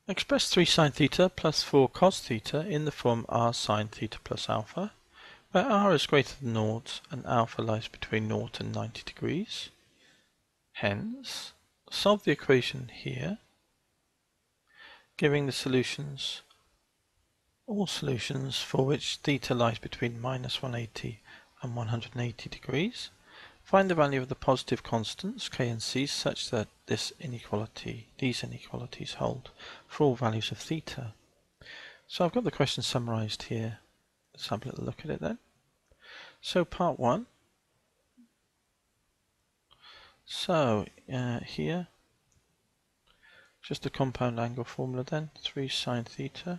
Express 3 sine theta plus 4 cos theta in the form r sine theta plus alpha, where r is greater than 0 and alpha lies between 0 and 90 degrees. Hence, solve the equation here, giving the solutions, all solutions for which theta lies between minus 180 and 180 degrees. Find the value of the positive constants k and c such that these inequalities hold for all values of theta. So I've got the question summarized here. Let's have a little look at it then. So part 1. So here, just a compound angle formula then. 3 sine theta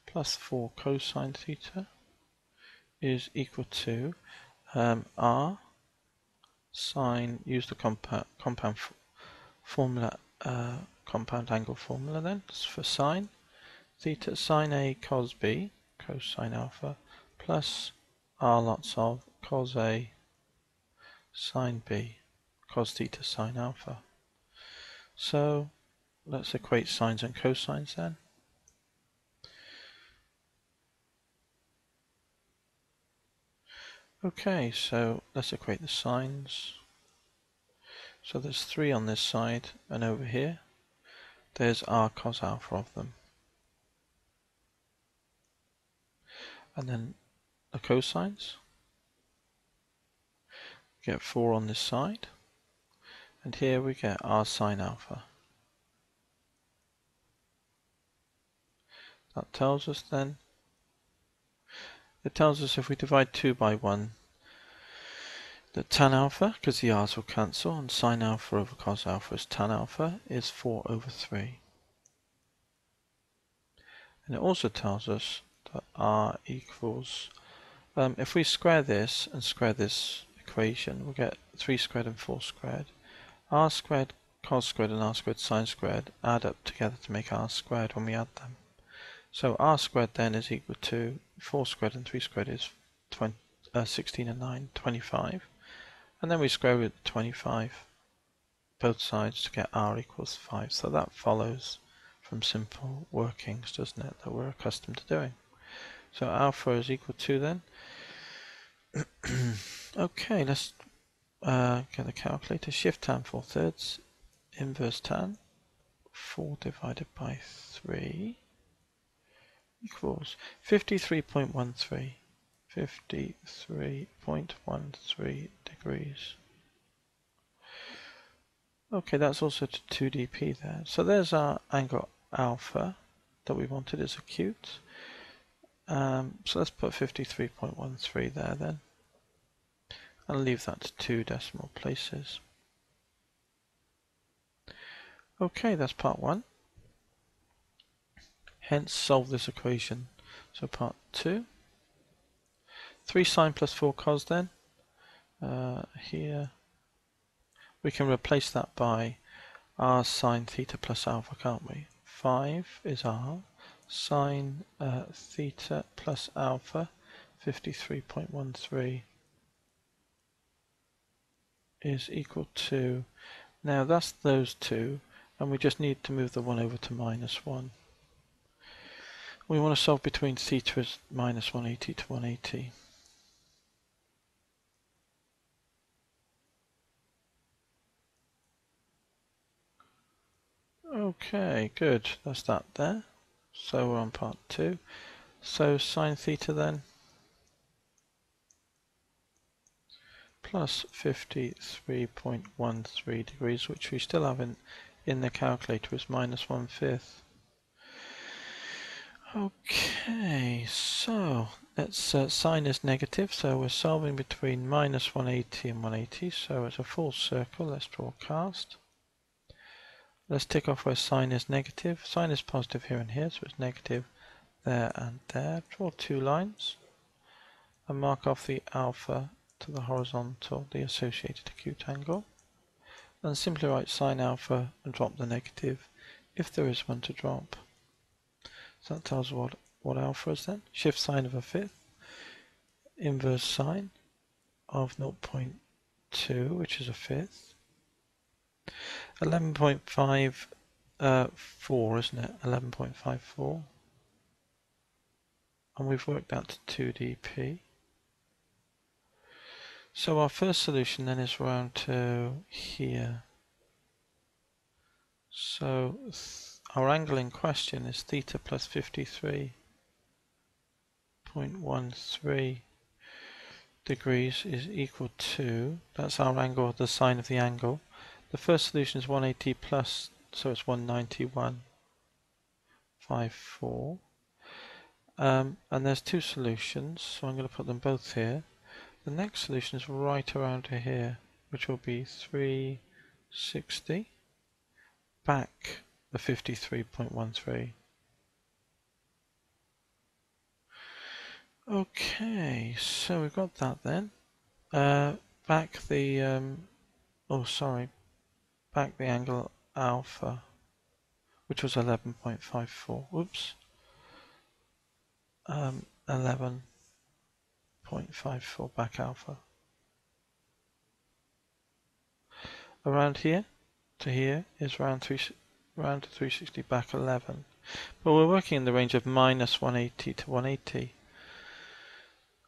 plus 4 cosine theta is equal to r sine, use the compound angle formula then for sine theta, sine A cos B cosine alpha plus r lots of cos A sine B cos theta sine alpha. So let's equate sines and cosines then. Okay, so let's equate the sines. So there's 3 on this side, and over here there's r cos alpha of them. And then the cosines, we get 4 on this side, and here we get r sine alpha. That tells us then, it tells us if we divide 2 by 1, that tan alpha, because the r's will cancel, and sine alpha over cos alpha is tan alpha, is 4 over 3. And it also tells us that r equals, if we square this and square this equation, we'll get 3 squared and 4 squared. R squared cos squared and r squared sine squared add up together to make r squared when we add them. So r squared then is equal to 4 squared and 3 squared is 16 and 9, 25. And then we square root 25 both sides to get r equals 5. So that follows from simple workings, doesn't it, that we're accustomed to doing. So alpha is equal to then. Okay, let's get the calculator. Shift tan 4/3, inverse tan 4 divided by 3 equals 53.13. 53.13 degrees. Okay, that's also to 2dp there. So there's our angle alpha that we wanted as acute. So let's put 53.13 there then. And leave that to 2 decimal places. Okay, that's part 1. Hence solve this equation. So part 2. 3 sine plus 4 cos then. Here we can replace that by r sine theta plus alpha, can't we? 5 is r sine theta plus alpha, 53.13 is equal to, now that's those two, and we just need to move the 1 over to minus 1. We want to solve between theta is minus 180 to 180. Okay, good. That's that there. So we're on part 2. So sine theta then plus 53.13 degrees, which we still have in the calculator, is minus 1/5. Okay, so let's sine is negative, so we're solving between minus 180 and 180, so it's a full circle. Let's draw a cast. Let's tick off where sine is negative. Sine is positive here and here, so it's negative there and there. Draw 2 lines and mark off the alpha to the horizontal, the associated acute angle. And simply write sine alpha and drop the negative if there is one to drop. So that tells us what alpha is then. Shift sine of a fifth, inverse sine of 0.2, which is a fifth. 11.5 4, isn't it? 11.54. And we've worked out to 2dp. So our first solution then is round to here. So our angle in question is theta plus 53.13 degrees is equal to, that's our angle, the sine of the angle. The first solution is 180 plus, so it's 191.54. And there's two solutions, so I'm going to put them both here. The next solution is right around to here, which will be 360 back the 53.13. Okay, so we've got that then. Back the back the angle alpha, which was 11.54. Whoops. 11.54 back alpha. Around here to here is round to 360 back 11. But we're working in the range of minus 180 to 180,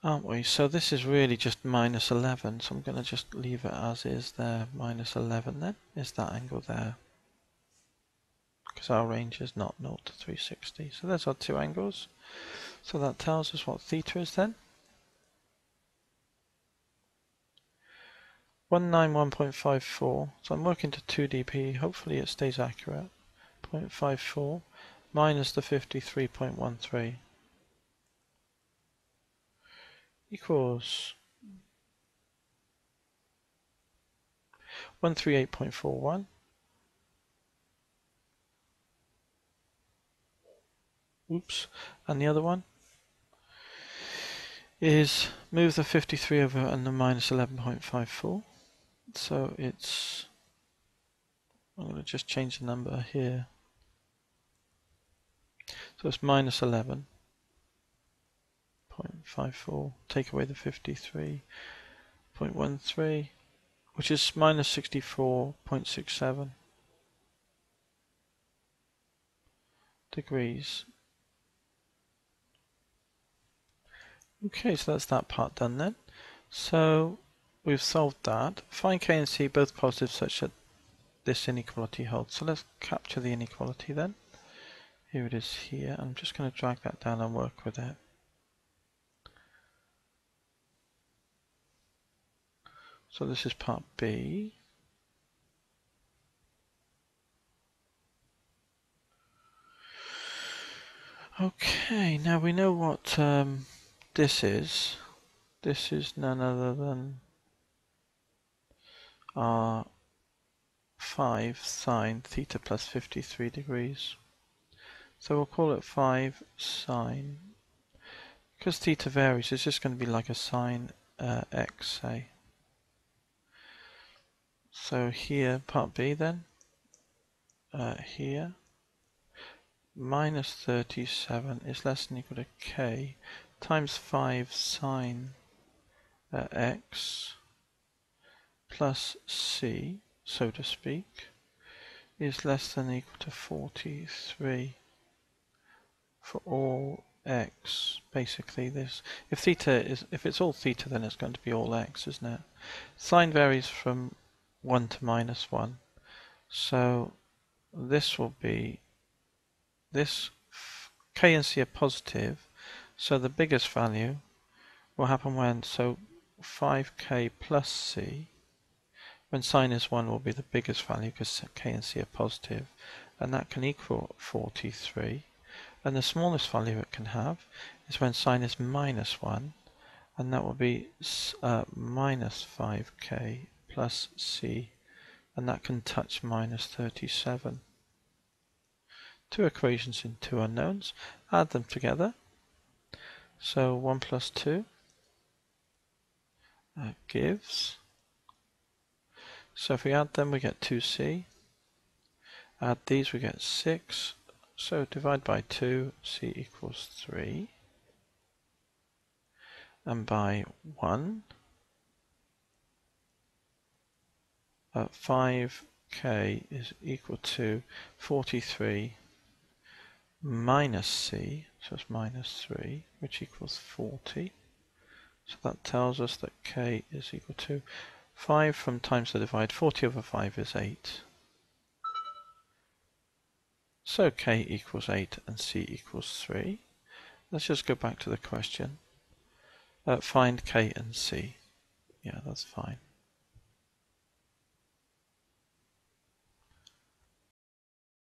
aren't we? So this is really just minus 11, so I'm going to just leave it as is there. Minus 11 then is that angle there, because our range is not 0 to 360. So there's our two angles. So that tells us what theta is then. 191.54. So I'm working to 2dp. Hopefully it stays accurate. 0.54 minus the 53.13 equals 138.41. Oops. And the other one is move the 53 over and the minus 11.54. So it's, I'm going to just change the number here. So it's minus 11.54. Take away the 53.13, which is minus 64.67 degrees. Okay, so that's that part done then. So we've solved that. Find K and C both positive such that this inequality holds. So let's capture the inequality then. Here it is here. I'm just going to drag that down and work with it. So this is part B. Okay, now we know what this is. This is none other than our 5 sine theta plus 53 degrees. So we'll call it 5 sine. Because theta varies, it's just going to be like a sine x, say. So here, part B then, here, minus 37 is less than or equal to k times 5 sine x plus c, so to speak, is less than or equal to 43 for all x. Basically this, if it's all theta, then it's going to be all x, isn't it? Sine varies from 1 to minus 1, so this will be, this k and c are positive, so the biggest value will happen when, so 5k plus c, when sine is 1 will be the biggest value because k and c are positive, and that can equal 43. And the smallest value it can have is when sine is minus 1, and that will be minus 5k plus c, and that can touch minus 37. Two equations in two unknowns, add them together. So 1 plus 2 gives, so if we add them we get 2c, add these we get 6, so divide by 2, c equals 3, and by 1, 5 k is equal to 43 minus c, so it's minus 3, which equals 40. So that tells us that k is equal to 5 from times the divide. 40 over 5 is 8. So k equals 8 and c equals 3. Let's just go back to the question. Find k and c. Yeah, that's fine.